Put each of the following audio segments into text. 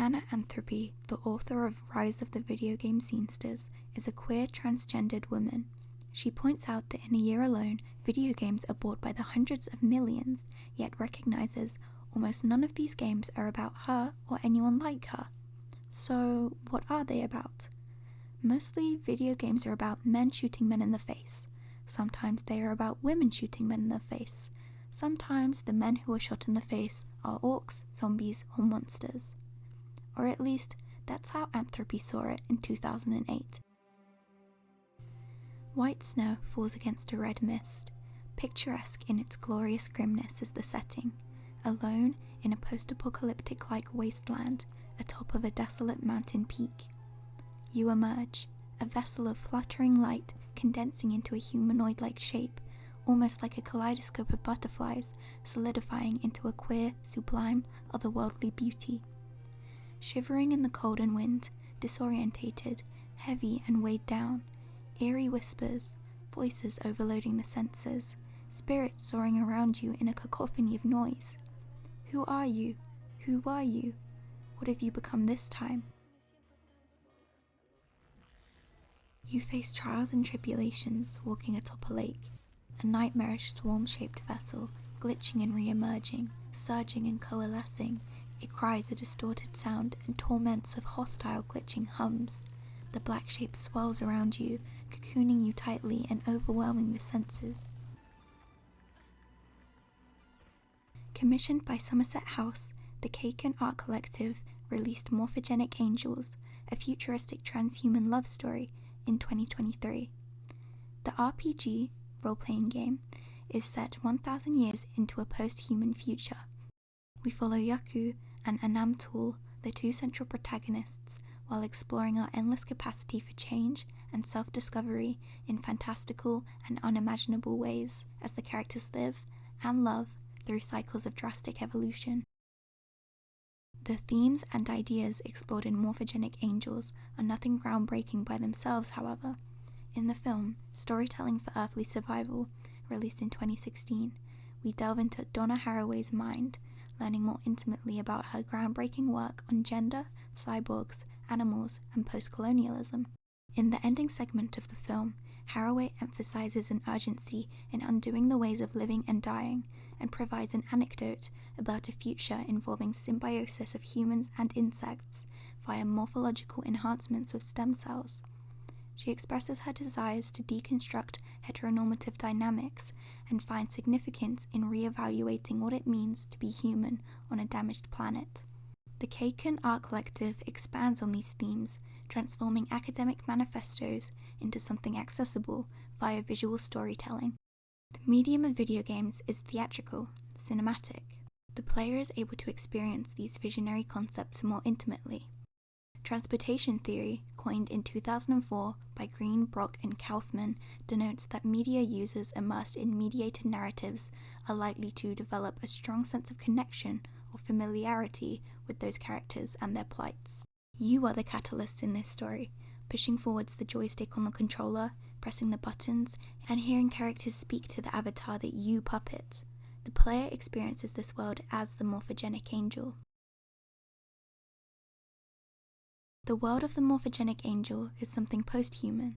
Anna Anthropy, the author of Rise of the Video Game Scenesters, is a queer transgendered woman. She points out that in a year alone, video games are bought by the hundreds of millions, yet recognizes almost none of these games are about her or anyone like her. So, what are they about? Mostly, video games are about men shooting men in the face. Sometimes they are about women shooting men in the face. Sometimes the men who are shot in the face are orcs, zombies, or monsters. Or at least, that's how Anthropy saw it in 2008. White snow falls against a red mist. Picturesque in its glorious grimness is the setting. Alone in a post-apocalyptic-like wasteland, atop of a desolate mountain peak. You emerge, a vessel of fluttering light condensing into a humanoid-like shape, almost like a kaleidoscope of butterflies, solidifying into a queer, sublime, otherworldly beauty. Shivering in the cold and wind, disorientated, heavy and weighed down, eerie whispers, voices overloading the senses, spirits soaring around you in a cacophony of noise. Who are you? Who are you? What have you become this time? You face trials and tribulations walking atop a lake, a nightmarish swarm-shaped vessel, glitching and re-emerging, surging and coalescing. It cries a distorted sound and torments with hostile glitching hums. The black shape swirls around you, cocooning you tightly and overwhelming the senses. Commissioned by Somerset House, the Cake and Art Collective released Morphogenic Angels, a futuristic transhuman love story, in 2023. The RPG, role-playing game, is set 1,000 years into a post-human future. We follow Yaku and Anamtul, the two central protagonists, while exploring our endless capacity for change and self-discovery in fantastical and unimaginable ways as the characters live and love through cycles of drastic evolution. The themes and ideas explored in Morphogenic Angels are nothing groundbreaking by themselves, however. In the film, Storytelling for Earthly Survival, released in 2016, we delve into Donna Haraway's mind, learning more intimately about her groundbreaking work on gender, cyborgs, animals, and post-colonialism. In the ending segment of the film, Haraway emphasizes an urgency in undoing the ways of living and dying, and provides an anecdote about a future involving symbiosis of humans and insects via morphological enhancements with stem cells. She expresses her desires to deconstruct heteronormative dynamics and find significance in re-evaluating what it means to be human on a damaged planet. The Cake and Art Collective expands on these themes, transforming academic manifestos into something accessible via visual storytelling. The medium of video games is theatrical, cinematic. The player is able to experience these visionary concepts more intimately. Transportation theory, coined in 2004 by Green, Brock, and Kaufman, denotes that media users immersed in mediated narratives are likely to develop a strong sense of connection or familiarity with those characters and their plights. You are the catalyst in this story, pushing forwards the joystick on the controller, pressing the buttons, and hearing characters speak to the avatar that you puppet. The player experiences this world as the Morphogenic Angel. The world of the Morphogenic Angel is something post-human,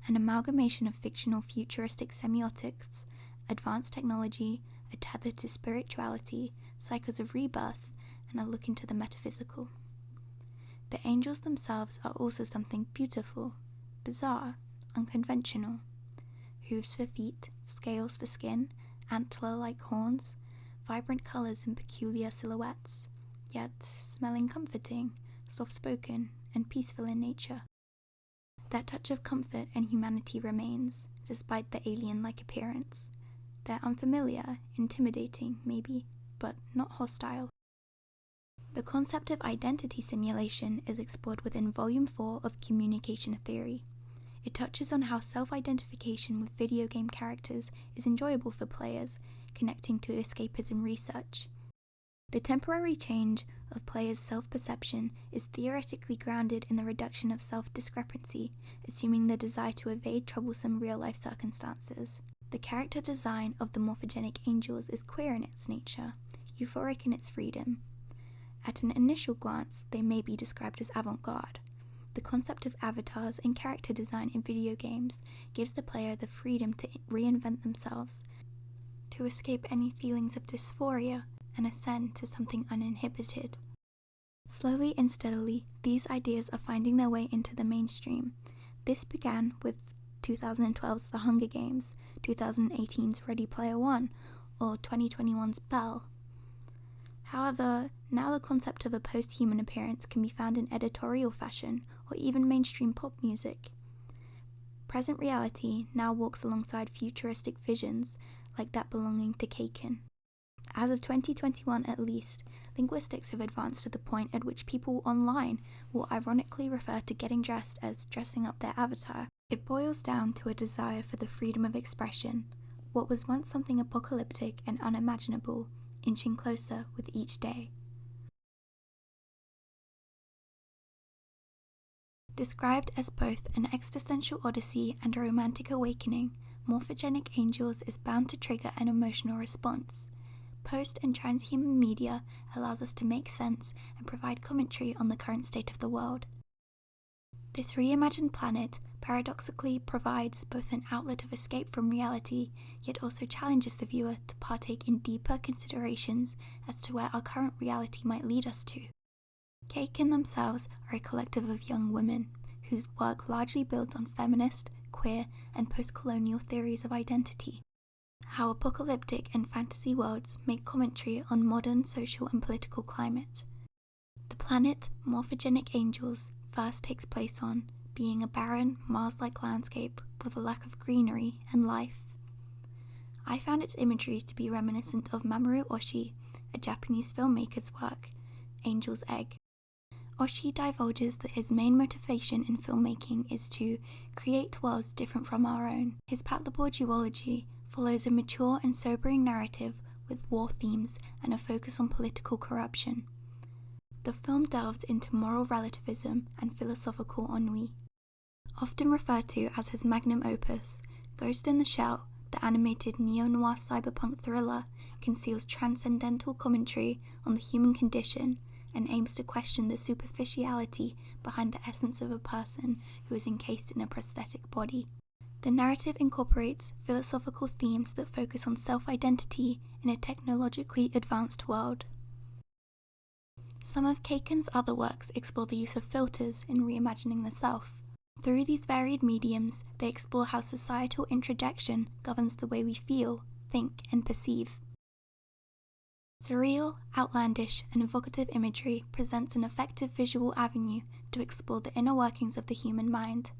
an amalgamation of fictional futuristic semiotics, advanced technology, a tether to spirituality, cycles of rebirth, and a look into the metaphysical. The angels themselves are also something beautiful, bizarre, unconventional. Hooves for feet, scales for skin, antler-like horns, vibrant colours and peculiar silhouettes, yet smelling comforting, soft-spoken, and peaceful in nature. That touch of comfort and humanity remains, despite the alien-like appearance. They're unfamiliar, intimidating, maybe, but not hostile. The concept of identity simulation is explored within Volume 4 of Communication Theory. It touches on how self-identification with video game characters is enjoyable for players, connecting to escapism research. The temporary change of players' self-perception is theoretically grounded in the reduction of self-discrepancy, assuming the desire to evade troublesome real-life circumstances. The character design of the Morphogenic Angels is queer in its nature, euphoric in its freedom. At an initial glance, they may be described as avant-garde. The concept of avatars and character design in video games gives the player the freedom to reinvent themselves, to escape any feelings of dysphoria and ascend to something uninhibited. Slowly and steadily, these ideas are finding their way into the mainstream. This began with 2012's The Hunger Games, 2018's Ready Player One, or 2021's Belle. However, now the concept of a posthuman appearance can be found in editorial fashion or even mainstream pop music. Present reality now walks alongside futuristic visions like that belonging to Kaken. As of 2021 at least, linguistics have advanced to the point at which people online will ironically refer to getting dressed as dressing up their avatar. It boils down to a desire for the freedom of expression, what was once something apocalyptic and unimaginable, inching closer with each day. Described as both an existential odyssey and a romantic awakening, Morphogenic Angels is bound to trigger an emotional response. Post and transhuman media allows us to make sense and provide commentary on the current state of the world. This reimagined planet paradoxically provides both an outlet of escape from reality, yet also challenges the viewer to partake in deeper considerations as to where our current reality might lead us to. Kaken themselves are a collective of young women, whose work largely builds on feminist, queer, and post-colonial theories of identity. How apocalyptic and fantasy worlds make commentary on modern social and political climate. The planet Morphogenic Angels first takes place on being a barren, Mars-like landscape with a lack of greenery and life. I found its imagery to be reminiscent of Mamoru Oshii, a Japanese filmmaker's work, Angel's Egg. Oshii divulges that his main motivation in filmmaking is to create worlds different from our own. His palatable duology follows a mature and sobering narrative with war themes and a focus on political corruption. The film delves into moral relativism and philosophical ennui. Often referred to as his magnum opus, Ghost in the Shell, the animated neo-noir cyberpunk thriller, conceals transcendental commentary on the human condition and aims to question the superficiality behind the essence of a person who is encased in a prosthetic body. The narrative incorporates philosophical themes that focus on self-identity in a technologically advanced world. Some of Kaken's other works explore the use of filters in reimagining the self. Through these varied mediums, they explore how societal introjection governs the way we feel, think, and perceive. Surreal, outlandish, and evocative imagery presents an effective visual avenue to explore the inner workings of the human mind,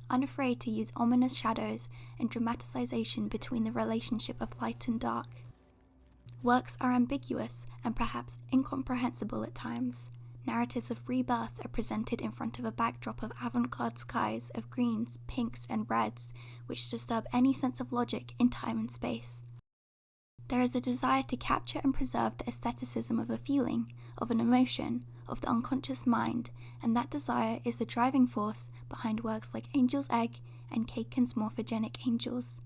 unafraid to use ominous shadows and dramatization between the relationship of light and dark. Works are ambiguous and perhaps incomprehensible at times. Narratives of rebirth are presented in front of a backdrop of avant-garde skies of greens, pinks, and reds, which disturb any sense of logic in time and space. There is a desire to capture and preserve the aestheticism of a feeling, of an emotion, of the unconscious mind, and that desire is the driving force behind works like Angel's Egg and Kaken's Morphogenic Angels.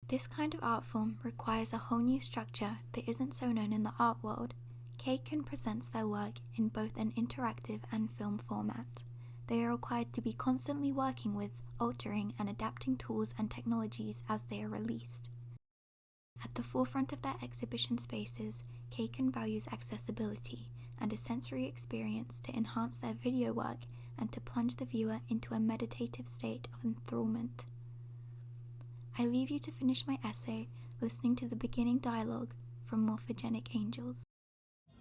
This kind of art form requires a whole new structure that isn't so known in the art world. Kaken presents their work in both an interactive and film format. They are required to be constantly working with, altering, and adapting tools and technologies as they are released. At the forefront of their exhibition spaces, Kaken values accessibility and a sensory experience to enhance their video work and to plunge the viewer into a meditative state of enthrallment. I leave you to finish my essay listening to the beginning dialogue from Morphogenic Angels.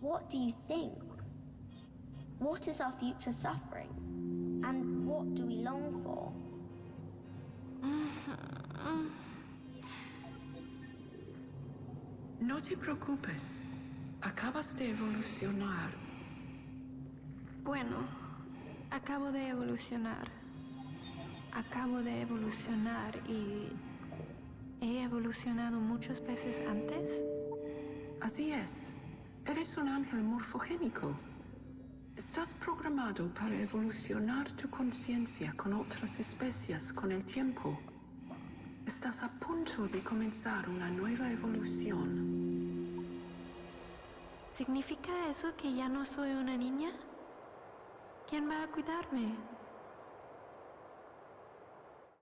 What do you think? What is our future suffering? And what do we long for? No te preocupes. Acabas de evolucionar. Bueno, acabo de evolucionar. Acabo de evolucionar y he evolucionado muchas veces antes. Así es. Eres un ángel morfogénico. Estás programado para evolucionar tu conciencia con otras especies con el tiempo. Estás a punto de comenzar una nueva evolución. ¿Significa eso que ya no soy una niña? ¿Quién va a cuidarme?